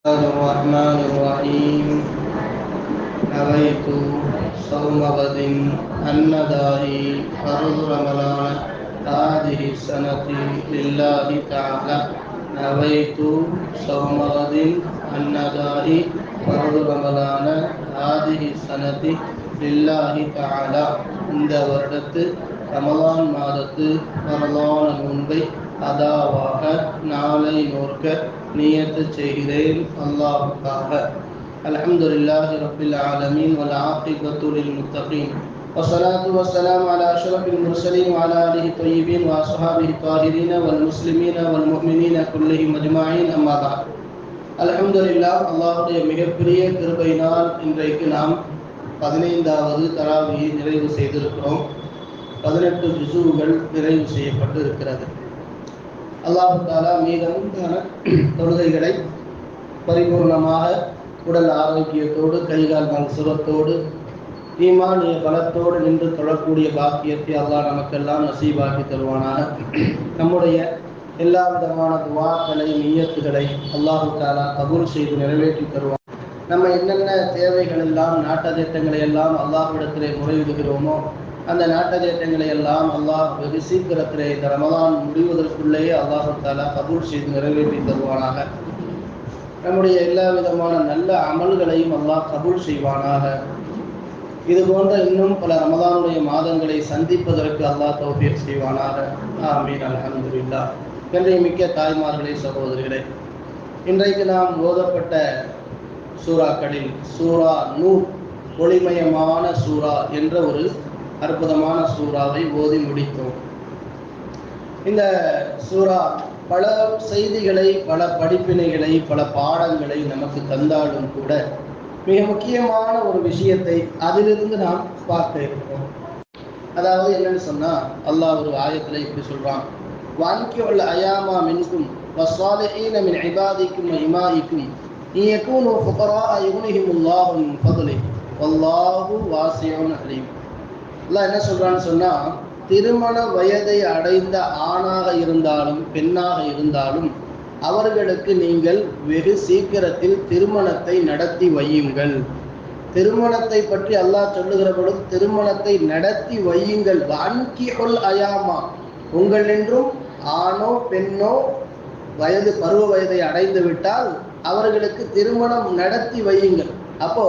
الله الرحمن الرحيم نويت صوم غد النداء فرض رمضان هذه السنة لله تعالى نويت صوم غد النداء فرض رمضان هذه السنة لله تعالى இந்த வருடத்து ரமலான் மாதத்து பரலான நோன்பை அதாவாக நாளை நோற்க நியத்து செய்கிறேன் அல்லாஹ்வுக்காக. அல்ஹம்துலில்லாஹி ரப்பில் ஆலமீன் வல் ஆகிபத்து லில் முத்தகீன் والصلاة والسلام على أشرف المرسلين وعلى آله الطيبين وأصحابه الطاهرين والمسلمين والمؤمنين كلهم أجمعين أما بعد. அல்ஹம்துலில்லாஹ், அல்லாஹ்வுடைய மிகப்பெரிய கிருபையினால் இன்றைக்கு நாம் 15வது தராவியை நிறைவு செய்திருக்கிறோம். 18 ஜுஸூகள் நிறைவு செய்யப்பட்டு இருக்கிறது. அல்லாஹ் தஆலா மீதமுண்டான தொழுகைகளை பரிபூர்ணமாக உடல் ஆரோக்கியத்தோடு கைகால் சுகத்தோடு ஈமானிய பலத்தோடு நின்று தொழக்கூடிய பாக்கியத்தை அல்லாஹ் நமக்கெல்லாம் நசீபாக்கி தருவானாக. நம்முடைய எல்லா விதமான துஆக்களை நிய்யத்துகளை அல்லாஹ் தஆலா கபூல் செய்து நிறைவேற்றி தருவான். நம்ம என்னென்ன தேவைகள் எல்லாம் நாட்டதிட்டங்களை எல்லாம் அல்லாஹ்விடத்திலே முறையிடுகிறோமோ அந்த நாட்டதிட்டங்களை எல்லாம் அல்லாஹ் வெகு சீக்கிரத்திலே இந்த ரமலான் முடிவதற்குள்ளேயே அல்லாஹ் தஆலா கபூல் செய்து நிறைவேற்றி தருவானாக. நம்முடைய எல்லா விதமான நல்ல அமல்களையும் அல்லாஹ் கபூல் செய்வானாக. இது போன்ற இன்னும் பல ரமலானுடைய மாதங்களை சந்திப்பதற்கு அல்லாஹ் தௌஃபீக் செய்வானாக. ஆமீன். அல்ஹம்துலில்லாஹ். மிக்க தாய்மார்களே, சகோதரிகளே, இன்றைக்கு நாம் ஓதப்பட்ட சூறாக்களில் சூரா நூர், ஒளிமயமான சூரா என்ற ஒரு அற்புதமான சூறாவை ஓதி முடித்தோம். இந்த சூரா பல செய்திகளை, பல படிப்பினைகளை, பல பாடங்களை நமக்கு தந்தாலும் கூட மிக முக்கியமான ஒரு விஷயத்தை அதிலிருந்து நாம் பார்க்க இருக்கிறோம். அதாவது என்னன்னு சொன்னா, அல்லாஹ் ஒரு ஆயத்துல இப்படி சொல்றான்: வான்கியுல் அயாமா மின்கும் வஸ்ஸாலிஹீன மின் இபாதிக்கும் இமாயிக்கும் இயகூனு ஃபுகரா யுக்னிஹிமுல்லாஹு மின் ஃபத்லிஹி வல்லாஹு வாசிஉன் அலீம். அல்லாஹ் என்ன சொல்றான்னு சொன்னா, திருமண வயதை அடைந்த ஆணாக இருந்தாலும் பெண்ணாக இருந்தாலும் அவர்களுக்கு நீங்கள் வெகு சீக்கிரத்தில் திருமணத்தை நடத்தி வையுங்கள். திருமணத்தை பற்றி அல்லாஹ் சொல்லுகிற பொழுது திருமணத்தை நடத்தி வையுங்கள். வான்கியுல் அயாமா, உங்கள் என்றும் ஆணோ பெண்ணோ பருவ வயதை அடைந்து விட்டால் அவர்களுக்கு திருமணம் நடத்தி வையுங்கள். அப்போ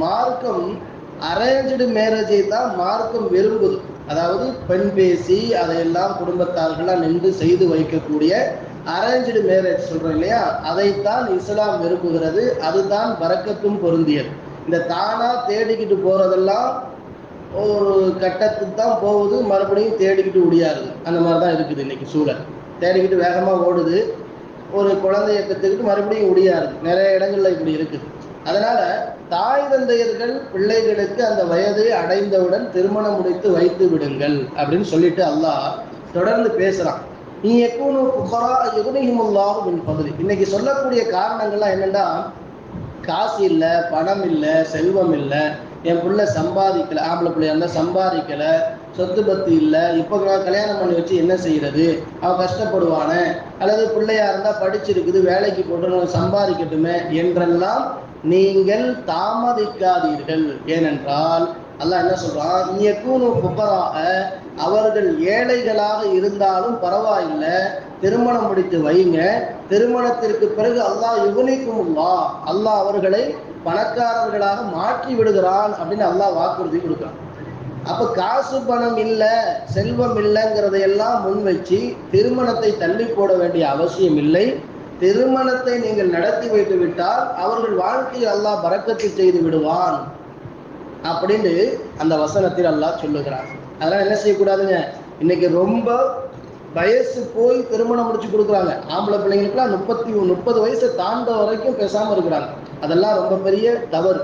மார்க்கம் அரேஞ்சு மேரேஜை தான் மார்க்கம் விரும்புது. அதாவது பெண் பேசி அதையெல்லாம் குடும்பத்தார்களாக நின்று செய்து வைக்கக்கூடிய அரேஞ்சு மேரேஜ் சொல்றோம் இல்லையா, அதைத்தான் இஸ்லாம் விரும்புகிறது. அதுதான் பரக்கத்தும் பொருந்தியது. இந்த தானா தேடிக்கிட்டு போறதெல்லாம் ஒரு கட்டத்துக்கு தான் போகுது, மறுபடியும் தேடிக்கிட்டு முடியாது. அந்த மாதிரி தான் இருக்குது இன்னைக்கு சூழல். தேடிக்கிட்டு வேகமா ஓடுது, ஒரு குழந்தைய பெற்றுக்கிட்டு மறுபடியும் முடியாது. நிறைய இடங்கள்ல இப்படி இருக்குது. அதனால தாய் தந்தையர்கள் பிள்ளைகளுக்கு அந்த வயது அடைந்தவுடன் திருமணம் முடித்து வைத்து விடுங்கள் அப்படின்னு சொல்லிட்டு அல்லாஹ் தொடர்ந்து பேசுறான். நீ எக்கூனு ஃபுகரா யுக்னிஹிமுல்லாஹு மின் ஃபத்லி. இன்னைக்கு சொல்லக்கூடிய காரணங்கள்லாம் என்னன்னா, காசு இல்லை, பணம் இல்லை, செல்வம் இல்லை, என் பிள்ளை சம்பாதிக்கல, ஆம்பளை பிள்ளையா இருந்தா சம்பாதிக்கல, சொத்து பத்து இல்லை, இப்போ நான் கல்யாணம் பண்ணி வச்சு என்ன செய்யறது, அவன் கஷ்டப்படுவானே, அல்லது பிள்ளையா இருந்தா படிச்சிருக்குது வேலைக்கு போட்டு சம்பாதிக்கட்டுமே என்றெல்லாம் நீங்கள் தாமதிக்காதீர்கள். ஏனென்றால் அல்லாஹ் என்ன சொல்றான், யகூனு ஃபுகரா, அவர்கள் ஏழைகளாக இருந்தாலும் பரவாயில்லை, திருமணம் முடித்து வைங்க. திருமணத்திற்கு பிறகு அல்லாஹ் யுக்னிகுமுல்லாஹ், அல்லாஹ் அவர்களை பணக்காரர்களாக மாற்றி விடுகிறான் அப்படின்னு அல்லாஹ் வாக்குறுதி கொடுக்குறான். அப்ப காசு பணம் இல்லை, செல்வம் இல்லைங்கிறதையெல்லாம் முன் வச்சு திருமணத்தை தள்ளி போட வேண்டிய அவசியம் இல்லை. திருமணத்தை நீங்கள் நடத்தி வைத்து விட்டால் அவர்கள் வாழ்க்கையில் அல்லாஹ் பரக்கத்து செய்து விடுவான் அப்படின்னு அந்த வசனத்தில் அல்லாஹ் சொல்லுகிறார். அதெல்லாம் என்ன செய்யக்கூடாதுங்க, இன்னைக்கு ரொம்ப வயசு போய் திருமணம் முடிச்சு கொடுக்குறாங்க. ஆம்பளை பிள்ளைங்களுக்குலாம் 30 வயசை தாண்ட வரைக்கும் பேசாம இருக்கிறாங்க. அதெல்லாம் ரொம்ப பெரிய தவறு.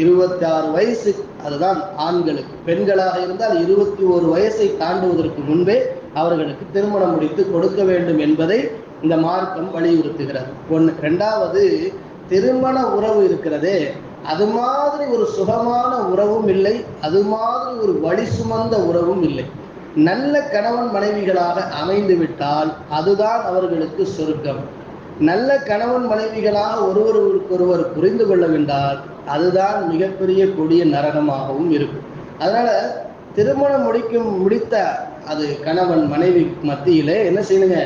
26 வயசு அதுதான் ஆண்களுக்கு. பெண்களாக இருந்தால் 21 வயசை தாண்டுவதற்கு முன்பே அவர்களுக்கு திருமணம் முடித்து கொடுக்க வேண்டும் என்பதை இந்த மார்க்கம் வலியுறுத்துகிறது. ஒன்று. ரெண்டாவது, திருமண உறவு இருக்கிறதே, அது மாதிரி ஒரு சுகமான உறவும் இல்லை, அது மாதிரி ஒரு வழி சுமந்த உறவும் இல்லை. நல்ல கணவன் மனைவிகளாக அமைந்து விட்டால் அதுதான் அவர்களுக்கு சொர்க்கம். நல்ல கணவன் மனைவிகளாக ஒருவருக்கொருவர் புரிந்து கொள்ளவென்றால் அதுதான் மிகப்பெரிய கொடிய நரகமாகவும் இருக்கும். அதனால திருமணம் முடித்த அது கணவன் மனைவி மத்தியிலே என்ன செய்யணுங்க,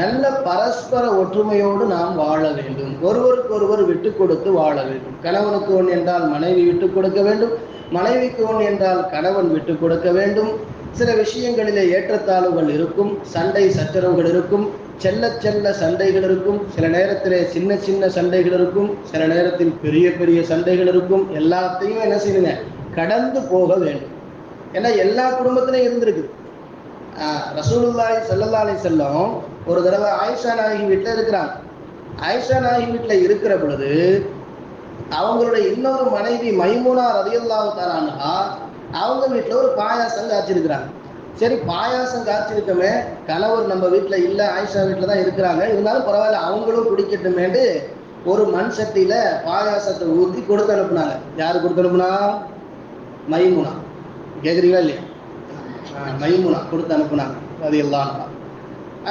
நல்ல பரஸ்பர ஒற்றுமையோடு நாம் வாழ வேண்டும். ஒருவருக்கு ஒருவர் விட்டு கொடுத்து வாழ வேண்டும். கணவனுக்கு ஒன்று என்றால் மனைவி விட்டு கொடுக்க வேண்டும், மனைவிக்கு ஒன்று என்றால் கணவன் விட்டு கொடுக்க வேண்டும். சில விஷயங்களிலே ஏற்றத்தாழ்வுகள் இருக்கும், சண்டை சச்சரவுகள் இருக்கும், செல்ல செல்ல சண்டைகள் இருக்கும், சில நேரத்தில் சின்ன சின்ன சண்டைகள் இருக்கும், சில நேரத்தில் பெரிய பெரிய சண்டைகள் இருக்கும். எல்லாத்தையும் என்ன செய்யணுங்க, கடந்து போக வேண்டும். ஏன்னா எல்லா குடும்பத்திலையும் இருந்திருக்கு. ரசூலுல்லாஹி ஸல்லல்லாஹு அலைஹி வஸல்லம் ஒரு தடவை ஆயிஷா நாயகி வீட்டில் இருக்கிறாங்க. ஆயிஷா நாயகி வீட்டில் இருக்கிற பொழுது அவங்களுடைய இன்னொரு மனைவி மைமூனா ரலியல்லாஹு தஆலா அன்ஹா அவங்க வீட்டில் ஒரு பாயாசம் காய்ச்சிருக்கிறாங்க. சரி, பாயாசம் காய்ச்சிருக்கமே, கணவர் நம்ம வீட்டில் இல்லை, ஆயிஷா வீட்டில் தான் இருக்கிறாங்க, இருந்தாலும் பரவாயில்ல அவங்களும் குடிக்கட்டுமேட்டு ஒரு மண் சட்டியில பாயாசத்தை ஊற்றி கொடுத்து அனுப்புனாங்க. யாரு கொடுத்து அனுப்புனா? மைமூனா. கேட்குறீங்களா இல்லையா? மைமூனா கொடுத்து அனுப்புனாங்க. அது எல்லாம்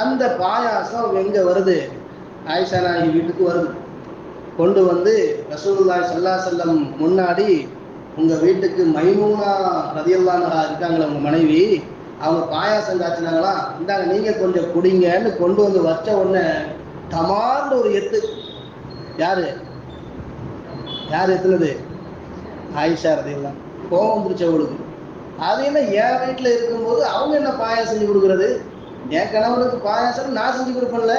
அந்த பாயாசம் எங்க வருது? ஆயிஷா நாயகி வீட்டுக்கு வருது. கொண்டு வந்து ரசூலுல்லாஹி ஸல்லல்லாஹு அலைஹி வஸல்லம் முன்னாடி, உங்க வீட்டுக்கு மைமூனா ரலியல்லாஹு அன்ஹா இருக்காங்களா உங்க மனைவி, அவங்க பாயாசம் காய்ச்சினாங்களா, இந்தாங்க நீங்க கொஞ்சம் குடிங்கன்னு கொண்டு வந்து வச்ச உடனே தமார்னு ஒரு எத்து. யாரு எத்துனது? ஆயிஷா ரலியல்லாஹு. கோபம் வந்துருச்சு அவளுக்கு. அது என்ன, என் வீட்டில் இருக்கும்போது அவங்க என்ன பாயாசம் செஞ்சு கொடுக்குறது? என் கணவனுக்கு பாயாசம் நான் செஞ்சு கொடுப்பேன்ல,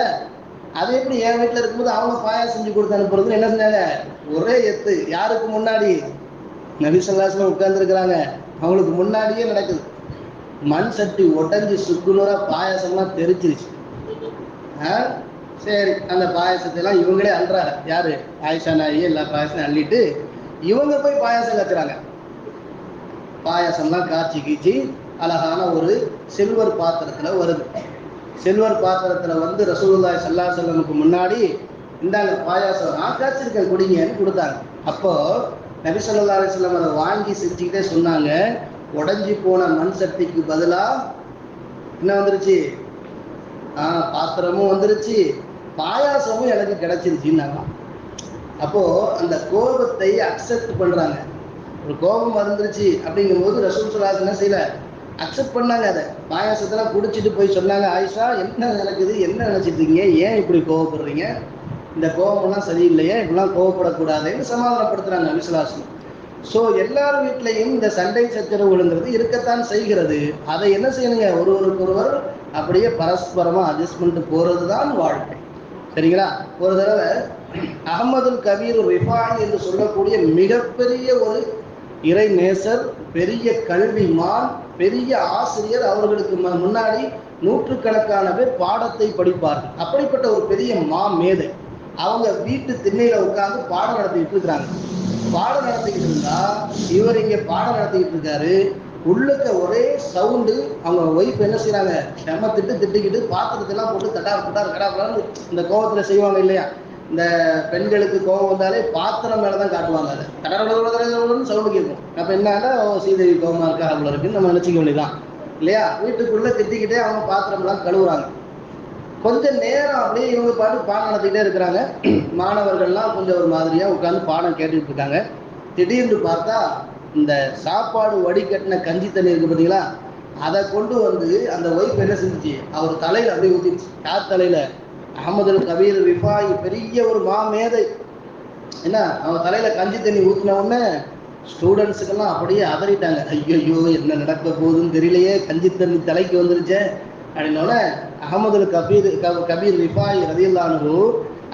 அது எப்படி என் வீட்டில் இருக்கும்போது அவங்க பாயாசம் செஞ்சு கொடுத்து அனுப்புறது? என்ன செஞ்சாங்க, ஒரே எத்து. யாருக்கு முன்னாடி? நபி ஸல்லல்லாஹு அலைஹி வஸல்லம் உட்கார்ந்துருக்கிறாங்க, அவங்களுக்கு முன்னாடியே நடக்குது. மண் சட்டி உடஞ்சி சுக்குநூறா பாயாசம்லாம் தெரிச்சிருச்சு. சரி, அந்த பாயாசத்தை எல்லாம் இவங்களே அள்ளுறாங்க. யாரு? ஆயிஷா நாயகி எல்லா பாயாசம் அள்ளிட்டு இவங்க போய் பாயாசம் காய்ச்சுறாங்க. பாயாசம்லாம் காய்ச்சி கீச்சி அழகான ஒரு சில்வர் பாத்திரத்துல வருது. சில்வர் பாத்திரத்துல வந்து ரசூலுல்லாஹி ஸல்லல்லாஹு அலைஹி வஸல்லமுக்கு முன்னாடி, இந்தாங்க பாயாசம் நான் காய்ச்சிருக்கேன் குடிங்கன்னு கொடுத்தாங்க. அப்போ நபி ஸல்லல்லாஹு அலைஹி வஸல்லம் அதை வாங்கி செஞ்சுக்கிட்டே சொன்னாங்க, உடஞ்சி போன மண் சட்டிக்கு பதிலா என்ன வந்துருச்சு? பாத்திரமும் வந்துருச்சு, பாயாசமும் எனக்கு கிடைச்சிருச்சுன்னாங்க. அப்போ அந்த கோபத்தை அக்செப்ட் பண்றாங்க. ஒரு கோபம் வந்துருச்சு அப்படிங்கும்போது ரசூல் ஸல்லல்லாஹு அலைஹி வஸல்லம் என்ன செய்யல, அக்செப்ட் பண்ணாங்க. அதை பாயாசத்தெல்லாம் குடிச்சிட்டு போய் சொன்னாங்க, ஆயிஷா என்ன நடக்குது, என்ன நினைச்சிட்டு இருக்கீங்க, ஏன் இப்படி கோவப்படுறீங்க, இந்த கோபம்லாம் சரியில்லையே, இப்படிலாம் கோவப்படக்கூடாதுன்னு சமாதானப்படுத்துறாங்க நபி ஸல்லல்லாஹு அலைஹி வஸல்லம். ஸோ எல்லார் வீட்லையும் இந்த சண்டை சச்சரவுங்கிறது இருக்கத்தான் செய்கிறது. அதை என்ன செய்யணுங்க, ஒருவருக்கொருவர் அப்படியே பரஸ்பரமா அட்ஜஸ்ட் பண்ணிட்டு போறது தான் வாழ்க்கை. சரிங்களா? ஒரு தடவை அஹ்மதுல் கபீர் ரிஃபாயி என்று சொல்லக்கூடிய மிகப்பெரிய ஒரு இறை நேசர், பெரிய கல்விமான், பெரிய ஆசிரியர், அவர்களுக்கு முன்னாடி நூற்றுக்கணக்கான பேர் பாடத்தை படிப்பார்கள். அப்படிப்பட்ட ஒரு பெரிய மேதை. அவங்க வீட்டு திண்ணையில உட்கார்ந்து பாடம் நடத்திக்கிட்டு இருக்கிறாங்க. பாடம் நடத்திக்கிட்டு இருந்தா இவர் இங்க பாடம் நடத்திக்கிட்டு இருக்காரு, உள்ளுக்க ஒரே சவுண்டு. அவங்க ஒய்ஃப் என்ன செய்யறாங்க, திட்டிக்கிட்டு பாத்திரத்தெல்லாம் போட்டு கடாப்படான்னு இந்த கோபத்துல செய்வாங்க இல்லையா? இந்த பெண்களுக்கு கோபம் வந்தாலே பாத்திரம் மேலதான் காட்டுவாங்க. அதை கடற்கடன்னு சவுண்டு கேட்கும். அப்ப என்னன்னா, சீதேவி கோபமா இருக்கா அவ்வளோ இருக்குன்னு நம்ம நினைச்சிக்க வேண்டியதான் இல்லையா? வீட்டுக்குள்ள திட்டிக்கிட்டே அவங்க பாத்திரம் எல்லாம் கழுவுறாங்க. கொஞ்ச நேரம் அப்படியே இவங்க பாட்டு பாடம் நடத்திக்கிட்டே இருக்கிறாங்க. மாணவர்கள்லாம் கொஞ்சம் ஒரு மாதிரியா உட்காந்து பாடம் கேட்டுக்கிட்டு இருக்காங்க. திடீர்னு பார்த்தா இந்த சாப்பாடு வடிகட்டின கஞ்சி தண்ணி இருக்கு பார்த்தீங்களா, அதை கொண்டு வந்து அந்த ஒய்ஃப் என்ன செஞ்சுச்சு, அவர் தலையில அப்படியே ஊத்திடுச்சு. யார் தலையில? அஹ்மதுல் கபீர் ரிஃபாயி, பெரிய ஒரு மேதை. என்ன, அவன் தலையில கஞ்சி தண்ணி ஊத்தின உடனே ஸ்டூடெண்ட்ஸுக்கெல்லாம் அப்படியே அதறிட்டாங்க. ஐயோ என்ன நடக்க போகுதுன்னு தெரியலையே, கஞ்சி தண்ணி தலைக்கு வந்துருச்சே அப்படின்னோட அஹ்மதுல் கபீர் ரிஃபாயி ரலியல்லாஹு அன்ஹு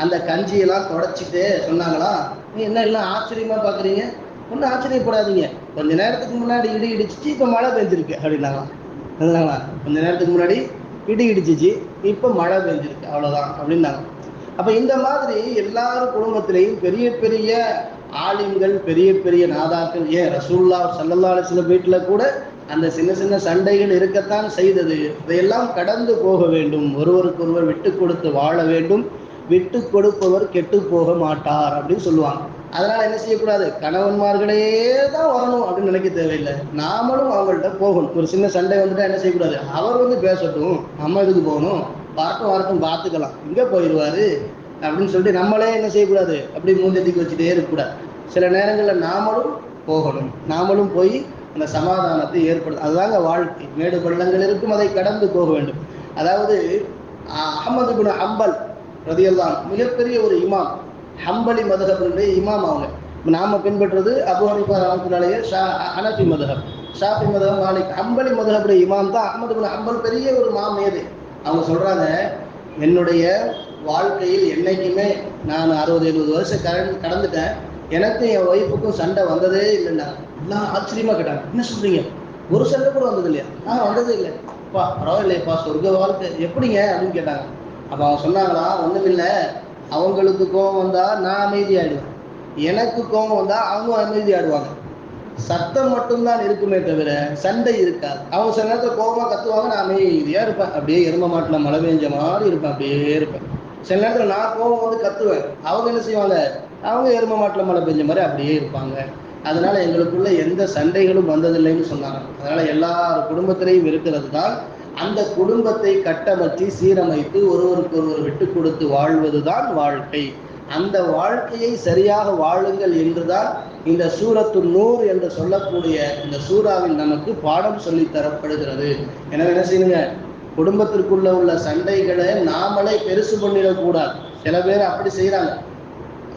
அந்த கஞ்சியெல்லாம் தொடச்சிட்டு சொன்னாங்களா, நீ என்ன எல்லாம் ஆச்சரியமா பாக்குறீங்க, ஒன்றும் ஆச்சரியப்படாதீங்க, கொஞ்ச நேரத்துக்கு முன்னாடி இடி இடிச்சிச்சு, இப்போ மழை பெஞ்சிருக்கு அப்படின்னாங்களாம். அதுதாங்களா, கொஞ்ச நேரத்துக்கு முன்னாடி இடி இடிச்சிச்சு, இப்போ மழை பெஞ்சிருக்கு, அவ்வளோதான் அப்படின்னாங்க. அப்போ இந்த மாதிரி எல்லாரும் குடும்பத்திலையும் பெரிய பெரிய ஆலிம்கள், பெரிய பெரிய நாதாக்கள், ஏன் ரசூலுல்லாஹி ஸல்லல்லாஹு அலைஹி வஸல்லம் வீட்டில் கூட அந்த சின்ன சின்ன சண்டைகள் இருக்கத்தான் செய்தது. இதையெல்லாம் கடந்து போக வேண்டும். ஒருவருக்கொருவர் விட்டு கொடுத்து வாழ வேண்டும். விட்டு கொடுப்பவர் கெட்டு போக மாட்டார் அப்படின்னு சொல்லுவாங்க. அதனால என்ன செய்யக்கூடாது, கணவன்மார்களே தான் வரணும் அப்படின்னு நினைக்க தேவையில்லை. நாமளும் அவங்கள்ட்ட போகணும். ஒரு சின்ன சண்டை வந்துட்டா என்ன செய்யக்கூடாது, அவர் வந்து பேசட்டும், நம்ம இதுக்கு போகணும், வரட்டும் பார்த்துக்கலாம், இங்கே போயிடுவாரு, அப்படின்னு சொல்லிட்டு நம்மளே என்ன செய்யக்கூடாது, அப்படி மூஞ்சத்துக்கு வச்சுட்டே இருக்கக்கூடாது. சில நேரங்களில் நாமளும் போகணும், நாமளும் போய் அந்த சமாதானத்தை ஏற்படுத்தும். அதுதாங்க வாழ்க்கை. மேடு பள்ளங்கள் இருக்கும், அதை கடந்து போக வேண்டும். அதாவது அஹ்மது பின் ஹம்பல் ரலியல்லாஹு மிகப்பெரிய ஒரு இமாம், ஹம்பலி மதுஹபினுடைய இமாம். அவங்க நாம பின்பற்றுறது அபூ ஹனீஃபா ரஹ்மத்துல்லாஹி ஹனஃபி மதுஹப், ஷாஃபி மதுஹப், மாலிக். ஹம்பலி மதுஹபுடைய இமாம் தான் அஹ்மது பின் ஹம்பல், பெரிய ஒரு மாமேதை. அவங்க சொல்றாங்க, என்னுடைய வாழ்க்கையில் என்னைக்குமே நான் 60-70 வருஷம் கடந்துட்டேன், எனக்கும் என் ஒய்ஃபுக்கும் சண்டை வந்ததே இல்லைன்னா. எல்லாம் ஆச்சரியமா கேட்டாங்க, என்ன சொல்றீங்க, ஒரு சண்டை கூட வந்தது இல்லையா? வந்ததே இல்லை. அப்பா பரவாயில்லையப்பா, சொர்க்க வாழ்க்கை, எப்படிங்க அப்படின்னு கேட்டாங்க. அப்போ அவங்க சொன்னாங்களா, ஒன்றும் இல்லை, அவங்களுக்கு கோபம் வந்தா நான் அமைதியாயிடுவேன், எனக்கு கோபம் வந்தா அவங்க அமைதியாடுவாங்க. சத்தம் மட்டும்தான் இருக்குமே தவிர சண்டை இருக்காது. அவங்க சில நேரத்தில் கோபமாக கத்துவாங்க, நான் அமைதியா இருப்பேன், அப்படியே எரும மாட்டில் மழை பெஞ்ச மாதிரி இருப்பேன், அப்படியே இருப்பேன். சில நேரத்தில் நான் கோபம் வந்து கத்துவேன், அவங்க என்ன செய்வாங்க, அவங்க எரும மாட்டில் மழை பெஞ்ச மாதிரி அப்படியே இருப்பாங்க. அதனால எங்களுக்குள்ள எந்த சண்டைகளும் வந்ததில்லைன்னு சொன்னாங்க. அதனால எல்லார் குடும்பத்திலையும் இருக்கிறது தான் அந்த குடும்பத்தை கட்டமைச்சு சீரமைத்து ஒருவருக்கு ஒருவர் விட்டு கொடுத்து வாழ்வது தான் வாழ்க்கை. அந்த வாழ்க்கையை சரியாக வாழுங்கள் என்றுதான் இந்த சூரத்து நூர் என்று சொல்லக்கூடிய இந்த சூறாவில் நமக்கு பாடம் சொல்லி தரப்படுகிறது. எனவே என்ன செய்யுங்க, குடும்பத்திற்குள்ள உள்ள சண்டைகளை நாமளே பெருசு பண்ணிடக்கூடாது. சில பேர் அப்படி செய்யறாங்க.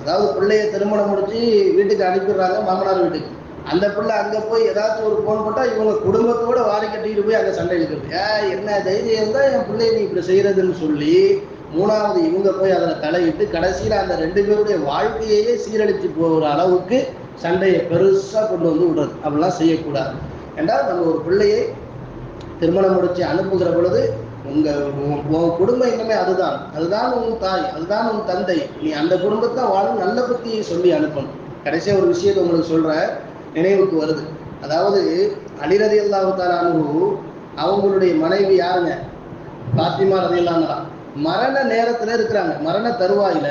அதாவது பிள்ளைய திருமணம் முடிச்சு வீட்டுக்கு அனுப்பிடுறாங்க, மாமனார் வீட்டுக்கு. அந்த பிள்ளை அங்கே போய் ஏதாச்சும் ஒரு ஃபோன் போட்டால் இவங்க குடும்பத்தோட வாரி கட்டிட்டு போய் அங்கே சண்டை இழுக்கிறது. என்ன தைரியம் இருந்தால் என் பிள்ளைய நீ இப்படி செய்யறதுன்னு சொல்லி மூணாவது இவங்க போய் அதில் தலையிட்டு கடைசியில் அந்த 2 பேருடைய வாழ்க்கையே சீரழித்து போகிற அளவுக்கு சண்டையை பெருசாக கொண்டு வந்து விடுறது. அப்படிலாம் செய்யக்கூடாது. என்றால் நம்ம ஒரு பிள்ளையை திருமணம் முடிச்சு அனுப்புகிற பொழுது உன் குடும்பம் இன்னமே அதுதான் உன் தாய், அதுதான் உன் தந்தை, நீ அந்த குடும்பத்தை வாழும் நல்ல புத்தியை சொல்லி அனுப்பணும். கடைசியாக ஒரு விஷயத்தை உங்களுக்கு சொல்ற, நினைவுக்கு வருது. அதாவது அலி ரலியல்லாஹு தஆலா அன்ஹு அவங்களுடைய மனைவி யாருங்க, பாத்திமா ரலியல்லாஹு அன்ஹா. மரண நேரத்துல இருக்கிறாங்க, மரண தருவாயில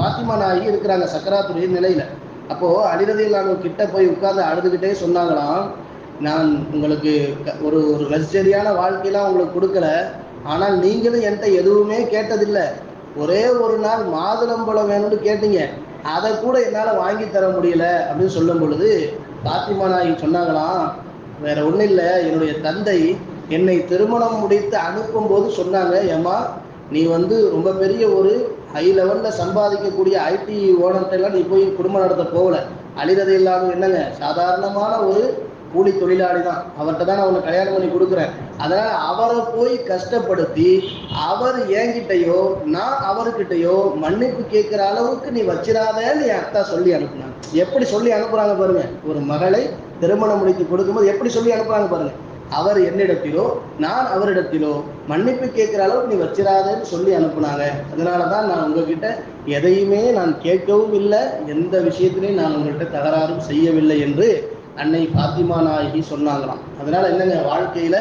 பாத்திமா நாயகி இருக்கிறாங்க, சக்கராத்துடைய நிலையில. அப்போ அலி ரலியல்லாஹு அன்ஹு கிட்ட போய் உட்கார்ந்து அழுதுகிட்டே சொன்னாங்களாம், நான் உங்களுக்கு ஒரு லக்ஸரியான வாழ்க்கையெல்லாம் உங்களுக்கு கொடுக்கல, ஆனால் நீங்களும் என்கிட்ட எதுவுமே கேட்டதில்லை. ஒரே ஒரு நாள் மாதுளம்பழம் வேணும்னு கேட்டீங்க, அதை கூட என்னால் வாங்கி தர முடியல அப்படின்னு சொல்லும் பொழுது பாத்திமா நாயகி சொன்னாங்களாம், வேற ஒன்றும் இல்லை, என்னுடைய தந்தை என்னை திருமணம் முடித்து அனுப்பும் போது சொன்னாங்க, ஏம்மா நீ ரொம்ப பெரிய ஒரு ஹை லெவலில் சம்பாதிக்கக்கூடிய ஐடி ஓனர்கிட்டலாம் நீ போய் குடும்பம் நடத்த போகல. அலி ரலியல்லாஹு அன்ஹு என்னங்க, சாதாரணமான ஒரு கூலி தொழிலாளி தான், அவர்கிட்ட தான் நான் உன்னை கல்யாணம் பண்ணி கொடுக்குறேன். அதனால அவரை போய் கஷ்டப்படுத்தி அவர் என்கிட்டையோ நான் அவர்கிட்டையோ மன்னிப்பு கேட்கிற அளவுக்கு நீ வச்சிடாதேன்னு என் அத்தா சொல்லி அனுப்புனாங்க. எப்படி சொல்லி அனுப்புறாங்க பாருங்க, ஒரு மகளை திருமணம் முடித்து கொடுக்கும்போது எப்படி சொல்லி அனுப்புறாங்க பாருங்க. அவர் என்னிடத்திலோ நான் அவரிடத்திலோ மன்னிப்பு கேட்கிற அளவுக்கு நீ வச்சிடாதேன்னு சொல்லி அனுப்புனாங்க. அதனாலதான் நான் உங்ககிட்ட எதையுமே நான் கேட்கவும் இல்லை, எந்த விஷயத்திலையும் நான் உங்கள்கிட்ட தகராறும் செய்யவில்லை என்று அன்னை பாத்திமா நாயகி சொன்னாங்களாம். அதனால என்னங்க, வாழ்க்கையில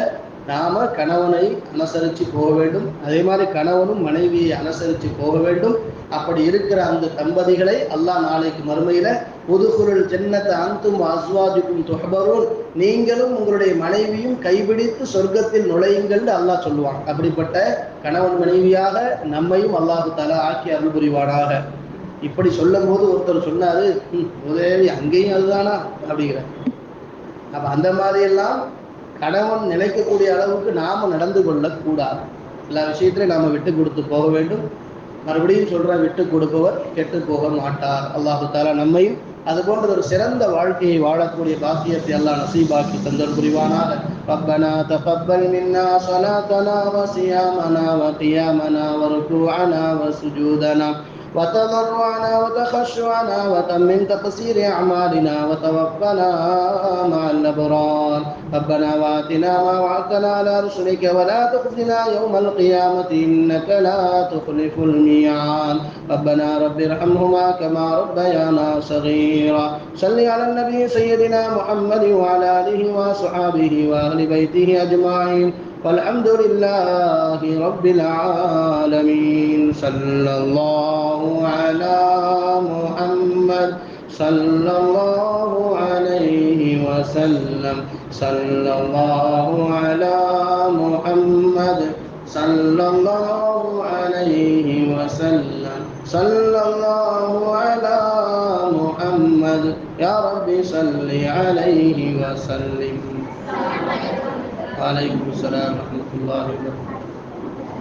நாம கணவனை அனுசரித்து போக வேண்டும், அதே மாதிரி கணவனும் மனைவியை அனுசரித்து போக வேண்டும். அப்படி இருக்கிற அந்த தம்பதிகளை அல்லாஹ் நாளைக்கு மறுமையில உதுகுருல் ஜன்னத அன்தும் அஸ்வாஜுக்கும் துஹ்பரூன், நீங்களும் உங்களுடைய மனைவியும் கைபிடித்து சொர்க்கத்தில் நுழையுங்கள் அல்லாஹ் சொல்லுவான். அப்படிப்பட்ட கணவன் மனைவியாக நம்மையும் அல்லாஹு தஆலா ஆக்கி அருள் புரிவானாக. இப்படி சொல்லும் போது ஒருத்தர் சொன்னாரு, உதவி அங்கேயும் அதுதானா அப்படிங்கிற. அப்ப அந்த மாதிரி எல்லாம் கணவன் நினைக்கக்கூடிய அளவுக்கு நாம நடந்து கொள்ளக்கூடாது. எல்லா விஷயத்திலையும் நாம விட்டு கொடுத்து போக வேண்டும். மறுபடியும் சொல்ற, விட்டு கொடுப்பவர் கெட்டு போக மாட்டார். அல்லாஹு தஆலா நம்மையும் அது போன்ற ஒரு சிறந்த வாழ்க்கையை வாழக்கூடிய பாக்கியத்தை அல்லாஹ் நசீபாக்கி தந்தல் புரிவானாக. ரப்பனா தகப்பல் மின்னா ஸலாத்தனா வ ஸியாமனா வ கியாமனா வ ருக்குஅனா வ சுஜூதனா وتضرعنا وتخشعنا وتمم تقصير أعمالنا وتوفنا مع الأبرار ربنا وآتنا ما وعدتنا على رسلك ولا تخزنا يوم القيامة إنك لا تخلف الميعاد ربنا رب ارحمهما كما ربيانا صغيرا صل على النبي سيدنا محمد وعلى آله وصحبه وأهل بيته أجمعين والحمد لله رب العالمين صلى الله على محمد صلى الله عليه وسلم صلى الله على محمد صلى الله عليه وسلم صلى الله على محمد يا رب صل عليه وسلم. وعليكم السلام ورحمة الله وبركاته.